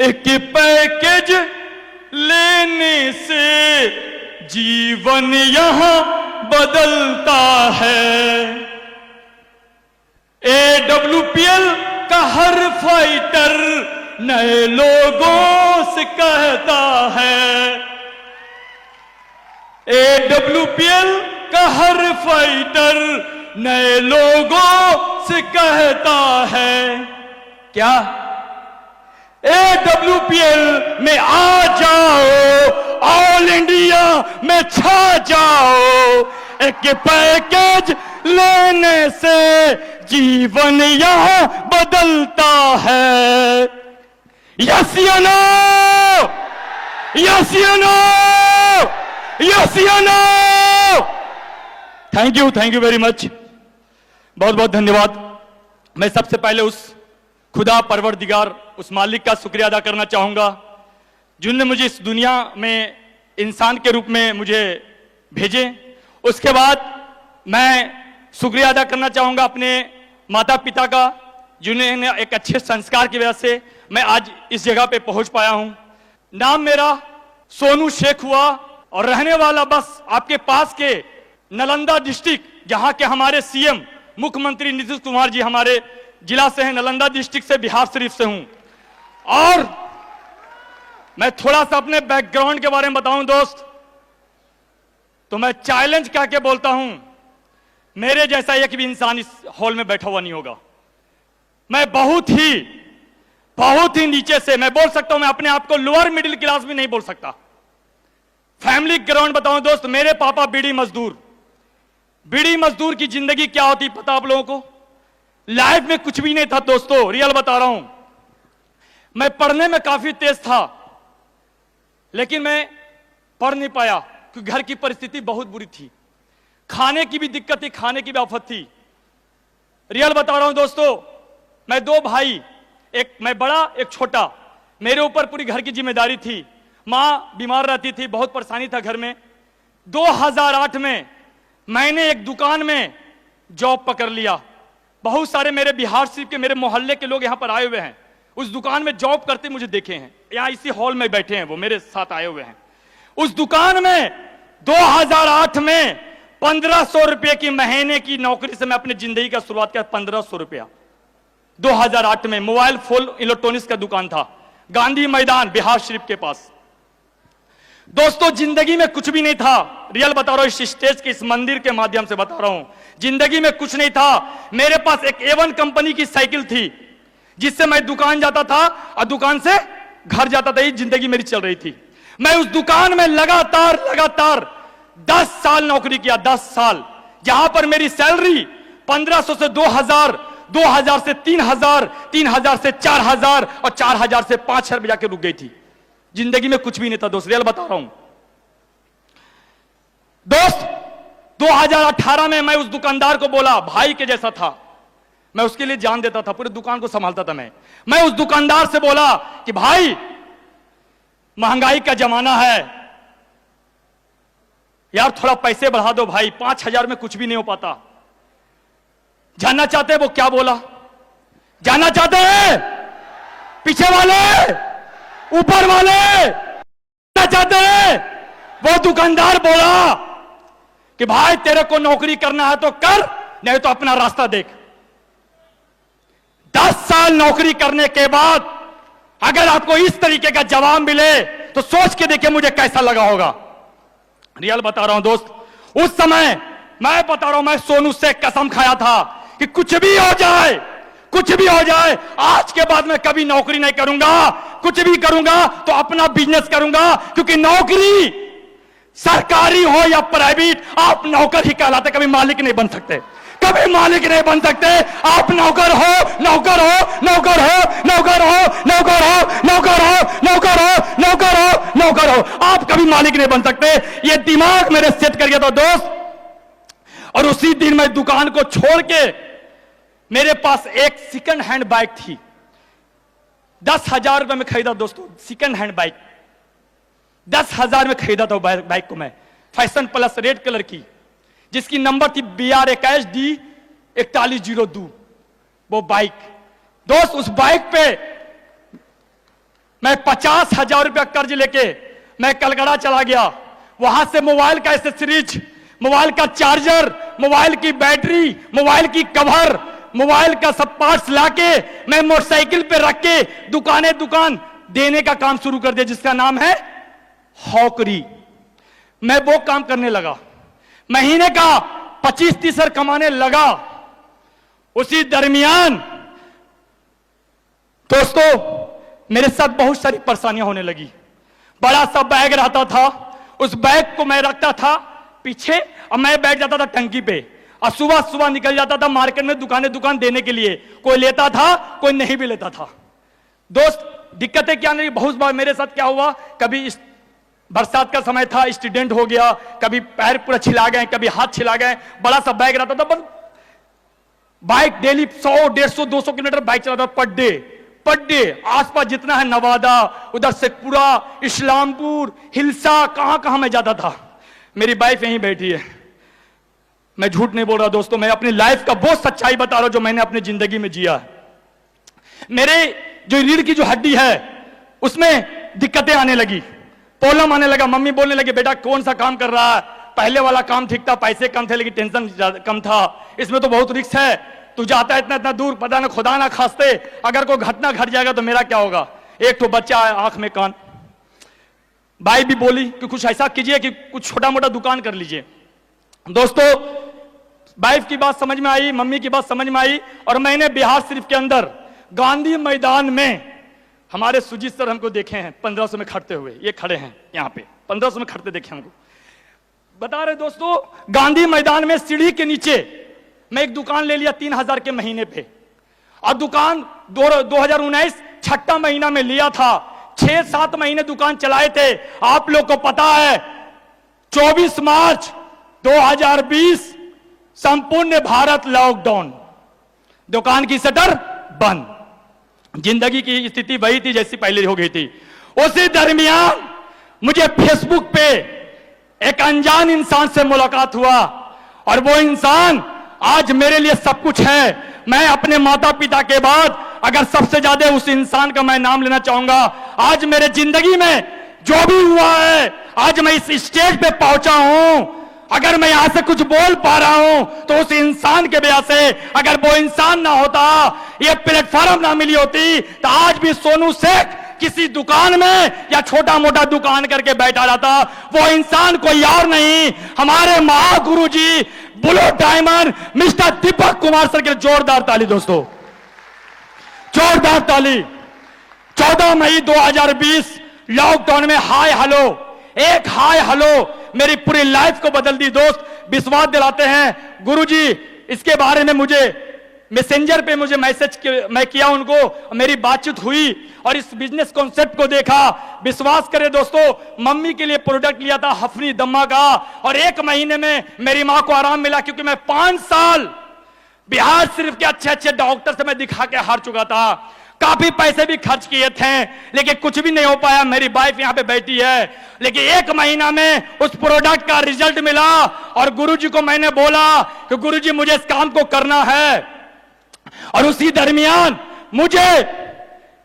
एक पैकेज लेने से जीवन यहां बदलता है। AWPL का हर फाइटर नए लोगों से कहता है। AWPL का हर फाइटर नए लोगों से कहता है क्या? AWPL में आ जाओ, ऑल इंडिया में छा जाओ। एक पैकेज लेने से जीवन यहां बदलता है। यस या नो? यस या नो? यस या no? Thank you very much. बहुत बहुत धन्यवाद। मैं सबसे पहले उस खुदा परवरदिगार, उस मालिक का शुक्रिया अदा करना चाहूंगा जिन्होंने मुझे इस दुनिया में इंसान के रूप में मुझे भेजे। उसके बाद मैं शुक्रिया अदा करना चाहूंगा अपने माता पिता का, जिन्होंने एक अच्छे संस्कार की वजह से मैं आज इस जगह पे पहुंच पाया हूं। नाम मेरा सोनू शेख हुआ और रहने वाला बस आपके पास के नालंदा डिस्ट्रिक्ट, जहां के हमारे सीएम मुख्यमंत्री नीतीश कुमार जी हमारे जिला से हैं, नालंदा डिस्ट्रिक्ट से, बिहार शरीफ से हूं। और मैं थोड़ा सा अपने बैकग्राउंड के बारे में बताऊं दोस्त, तो मैं चैलेंज कह के बोलता हूं, मेरे जैसा एक भी इंसान इस हॉल में बैठा हुआ नहीं होगा। मैं बहुत ही नीचे से, मैं बोल सकता हूं, मैं अपने आप को लोअर मिडिल क्लास भी नहीं बोल सकता। फैमिली ग्राउंड बताऊं दोस्त, मेरे पापा बीड़ी मजदूर की जिंदगी क्या होती पता आप लोगों को? लाइफ में कुछ भी नहीं था दोस्तों, रियल बता रहा हूं। मैं पढ़ने में काफी तेज था, लेकिन मैं पढ़ नहीं पाया क्योंकि घर की परिस्थिति बहुत बुरी थी। खाने की भी दिक्कत थी, खाने की भी आफत थी। रियल बता रहा हूं दोस्तों, मैं दो भाई, एक मैं बड़ा एक छोटा, मेरे ऊपर पूरी घर की जिम्मेदारी थी। मां बीमार रहती थी, बहुत परेशानी था घर में। 2008 में मैंने एक दुकान में जॉब पकड़ लिया। बहुत सारे मेरे बिहार शरीफ के, मेरे मोहल्ले के लोग यहां पर आए हुए हैं, उस दुकान में जॉब करते मुझे देखे हैं। यहां इसी हॉल में बैठे हैं, वो मेरे साथ आए हुए हैं। उस दुकान में 2008 में 1500 रुपए की महीने की नौकरी से मैं अपनी जिंदगी का शुरुआत किया। 1500 रुपया 2008 में। मोबाइल फोन इलेक्ट्रॉनिक्स का दुकान था, गांधी मैदान बिहार शरीफ के पास। दोस्तों जिंदगी में कुछ भी नहीं था, रियल बता रहा हूं, इस स्टेज के, इस मंदिर के माध्यम से बता रहा हूं, जिंदगी में कुछ नहीं था। मेरे पास एक A1 कंपनी की साइकिल थी, जिससे मैं दुकान जाता था और दुकान से घर जाता था। ये जिंदगी मेरी चल रही थी। मैं उस दुकान में लगातार 10 साल नौकरी किया, 10 साल, जहां पर मेरी सैलरी 1500 से 2000, 2000 से 3000, 3000 से 4000 और 4000 से 5000 में जाके रुक गई थी। जिंदगी में कुछ भी नहीं था दोस्त, रियल बता रहा हूं दोस्त। 2018 में मैं उस दुकानदार को बोला, भाई के जैसा था, मैं उसके लिए जान देता था, पूरे दुकान को संभालता था मैं उस दुकानदार से बोला कि भाई महंगाई का जमाना है यार, थोड़ा पैसे बढ़ा दो भाई, 5000 में कुछ भी नहीं हो पाता। जानना चाहते हैं वो क्या बोला? जानना चाहते हैं? पीछे वाले, ऊपर वाले जानना चाहते हैं? वो दुकानदार बोला कि भाई तेरे को नौकरी करना है तो कर, नहीं तो अपना रास्ता देख। 10 साल नौकरी करने के बाद अगर आपको इस तरीके का जवाब मिले तो सोच के देखिए मुझे कैसा लगा होगा। रियल बता रहा हूं दोस्त, उस समय मैं बता रहा हूं, मैं सोनू से कसम खाया था कि कुछ भी हो जाए, आज के बाद मैं कभी नौकरी नहीं करूंगा। कुछ भी करूंगा तो अपना बिजनेस करूंगा, क्योंकि नौकरी सरकारी हो या प्राइवेट, आप नौकर ही कहलाते, कभी मालिक नहीं बन सकते, कभी मालिक नहीं बन सकते। आप नौकर हो, नौकर हो, नौकर हो, नौकर हो, नौकर हो, नौकर हो, नौकर हो, नौकर हो, नौकर हो, आप कभी मालिक नहीं बन सकते। ये दिमाग मेरे सेट कर गया था दोस्त। और उसी दिन मैं दुकान को छोड़ के, मेरे पास एक सेकंड हैंड बाइक थी, 10,000 रुपए में खरीदा दोस्तों, सेकंड हैंड बाइक 10,000 में खरीदा था बाइक को मैं, फैशन प्लस रेड कलर की, जिसकी नंबर थी BR21D 4102। वो बाइक दोस्त, उस बाइक पे मैं 50,000 रुपया कर्ज लेके मैं कलकत्ता चला गया। वहां से मोबाइल का एसेसरीज, मोबाइल का चार्जर, मोबाइल की बैटरी, मोबाइल की कवर, मोबाइल का सब पार्ट्स लाके मैं मोटरसाइकिल पे रख के दुकान देने का काम शुरू कर दिया, जिसका नाम है हॉकरी। मैं वो काम करने लगा, महीने का 25-30 कमाने लगा। उसी दरमियान दोस्तों मेरे साथ बहुत सारी परेशानियां होने लगी। बड़ा सा बैग रहता था, उस बैग को मैं रखता था पीछे और मैं बैठ जाता था टंकी पे और सुबह सुबह निकल जाता था मार्केट में दुकान देने के लिए। कोई लेता था, कोई नहीं भी लेता था। दोस्त दिक्कतें क्या नहीं, बहुत बार मेरे साथ क्या हुआ, कभी बरसात का समय था, एक्सीडेंट हो गया, कभी पैर पूरा छिला गए, कभी हाथ छिला गए। बड़ा सा बैग रहता था, बस बाइक डेली 100, 150, 200 किलोमीटर बाइक चलाता था पर डे। आसपास जितना है नवादा, उधर से पूरा इस्लामपुर, हिलसा, कहां मैं जाता था। मेरी वाइफ यहीं बैठी है, मैं झूठ नहीं बोल रहा दोस्तों, मैं अपनी लाइफ का बहुत सच्चाई बता रहा हूं जो मैंने अपनी जिंदगी में जिया है। मेरे जो रीढ़ की जो हड्डी है उसमें दिक्कतें आने लगी, प्रॉब्लम आने लगा। मम्मी बोलने लगी बेटा कौन सा काम कर रहा है, पहले वाला काम ठीक था, पैसे कम थे लेकिन टेंशन कम था, इसमें तो बहुत रिस्क है, तू जाता है इतना दूर, पता ना खुदा ना खास्ते अगर कोई घटना घट जाएगा तो मेरा क्या होगा। एक तो बच्चा है, आंख में कान। भाई भी बोली कि कुछ ऐसा कीजिए कि कुछ छोटा मोटा दुकान कर लीजिए। दोस्तों वाइफ की बात समझ में आई, मम्मी की बात समझ में आई और मैंने बिहार शरीफ के अंदर गांधी मैदान में हमारे सुजीत सर हमको देखे हैं 1500 में खड़ते हुए, ये खड़े हैं यहाँ पे 1500 में खड़ते देखे हमको। बता रहे दोस्तों गांधी मैदान में सीढ़ी के नीचे मैं एक दुकान ले लिया 3000 के महीने पे, और दुकान 2019 छठा महीना में लिया था। 6-7 महीने दुकान चलाए थे। आप लोग को पता है 24 मार्च 2020 संपूर्ण भारत लॉकडाउन, दुकान की शटर बंद, जिंदगी की स्थिति वही थी जैसी पहले हो गई थी। उसी दरमियान मुझे फेसबुक पे एक अनजान इंसान से मुलाकात हुआ और वो इंसान आज मेरे लिए सब कुछ है। मैं अपने माता पिता के बाद अगर सबसे ज्यादा उस इंसान का मैं नाम लेना चाहूंगा। आज मेरे जिंदगी में जो भी हुआ है, आज मैं इस स्टेज पे पहुंचा हूं, अगर मैं यहां से कुछ बोल पा रहा हूं तो उस इंसान के वजह से। अगर वो इंसान ना होता, ये प्लेटफॉर्म ना मिली होती तो आज भी सोनू शेख किसी दुकान में या छोटा मोटा दुकान करके बैठा रहता। वो इंसान कोई और नहीं, हमारे महागुरु जी blue diamond mister Deepak Kumar sir के। जोरदार ताली दोस्तों, जोरदार ताली। 14 मई 2020 लॉकडाउन में हाय हेलो, एक हाय हेलो मेरी पूरी लाइफ को बदल दी। दोस्त विश्वास दिलाते हैं गुरुजी, इसके बारे में मुझे मैसेंजर पे मुझे मैसेज मैं किया उनको, मेरी बातचीत हुई और इस बिजनेस कॉन्सेप्ट को देखा। विश्वास करें दोस्तों, मम्मी के लिए प्रोडक्ट लिया था हफनी दम्मा का और 1 महीने में मेरी मां को आराम मिला, क्योंकि मैं 5 साल बिहार शरीफ के अच्छे डॉक्टर से मैं दिखा के हार चुका था। काफी पैसे भी खर्च किए थे लेकिन कुछ भी नहीं हो पाया। मेरी वाइफ यहां पे बैठी है, लेकिन 1 महीना में उस प्रोडक्ट का रिजल्ट मिला और गुरुजी को मैंने बोला कि गुरुजी मुझे इस काम को करना है। और उसी दरमियान मुझे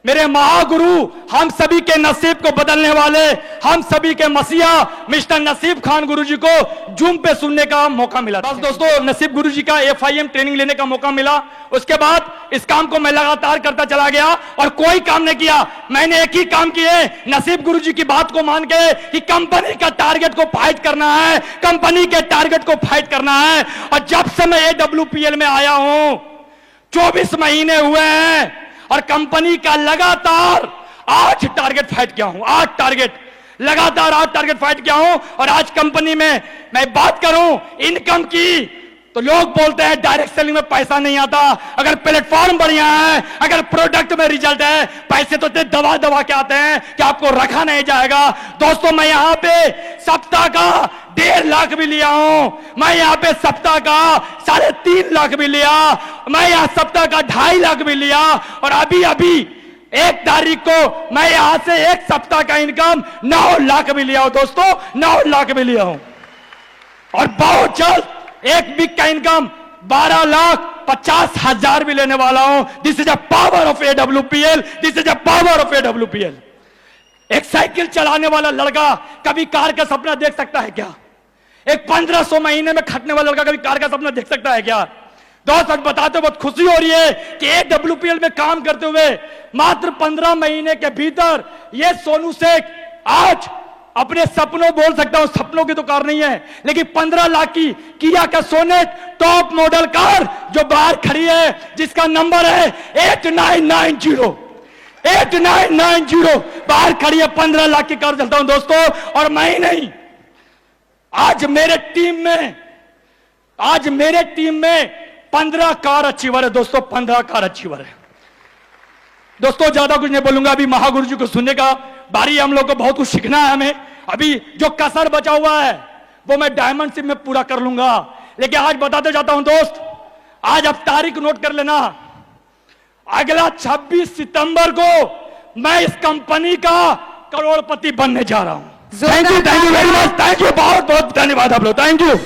मेरे महागुरु, हम सभी के नसीब को बदलने वाले, हम सभी के मसीहा मिस्टर नसीब खान गुरुजी को जूम पे सुनने का मौका मिला। बस दोस्तों नसीब गुरुजी का FIM ट्रेनिंग लेने का मौका मिला। उसके बाद इस काम को मैं लगातार करता चला गया और कोई काम नहीं किया। मैंने एक ही काम किए, नसीब गुरुजी की बात को मान के कि कंपनी का टारगेट को फाइट करना है, कंपनी के टारगेट को फाइट करना है। और जब से मैं AWPL में आया हूं 24 महीने हुए हैं और कंपनी का लगातार 8 टारगेट फाइट किया हूं। 8 टारगेट लगातार 8 टारगेट फाइट किया हूं। और आज कंपनी में मैं बात करूं इनकम की तो लोग बोलते हैं डायरेक्ट सेलिंग में पैसा नहीं आता। अगर प्लेटफॉर्म बढ़िया है, अगर प्रोडक्ट में रिजल्ट है, पैसे तो दवा के आते हैं कि आपको रखा नहीं जाएगा। दोस्तों मैं यहां पे सप्ताह का 1.5 लाख भी लिया हूं, मैं यहां पे सप्ताह का 3.5 लाख भी लिया, मैं यहां सप्ताह का 2.5 लाख भी लिया। और अभी 1 तारीख को मैं यहां से 1 सप्ताह का इनकम 9 लाख भी लिया हूं। दोस्तों 9 लाख भी लिया हूं और बहुत जल्द 1 वीक का इनकम 12,50,000 भी लेने वाला हूं। This is a power of AWPL, this is a power of AWPL। एक साइकिल चलाने वाला लड़का कभी कार का सपना देख सकता है क्या? एक 1500 महीने में खटने वाला लड़का कभी कार का सपना देख सकता है क्या? दोस्त सच बताते बहुत खुशी हो रही है कि AWPL में काम करते हुए मात्र 15 महीने के भीतर ये सोनू शेख आज अपने सपनों, बोल सकता हूं सपनों की तो कार नहीं है, लेकिन 15 लाख की किया का सोनेट टॉप मॉडल कार जो बाहर खड़ी है, जिसका नंबर है 8990 बाहर खड़ी है, 15 लाख की कार चलता हूं दोस्तों। और मैं ही नहीं, आज मेरे टीम में 15 कार अचीवर है दोस्तों, 15 कार अचीवर है दोस्तों। ज्यादा कुछ नहीं बोलूंगा, अभी महागुरु जी को सुनने का बारी, हम लोग को बहुत कुछ सीखना है हमें। अभी जो कसर बचा हुआ है वो मैं डायमंड शिप में पूरा कर लूंगा, लेकिन आज बताते जाता हूं दोस्त, आज आप तारीख नोट कर लेना, अगला 26 सितंबर को मैं इस कंपनी का करोड़पति बनने जा रहा हूं। Thank you very much, thank you, बहुत बहुत धन्यवाद आप लोग, थैंक यू।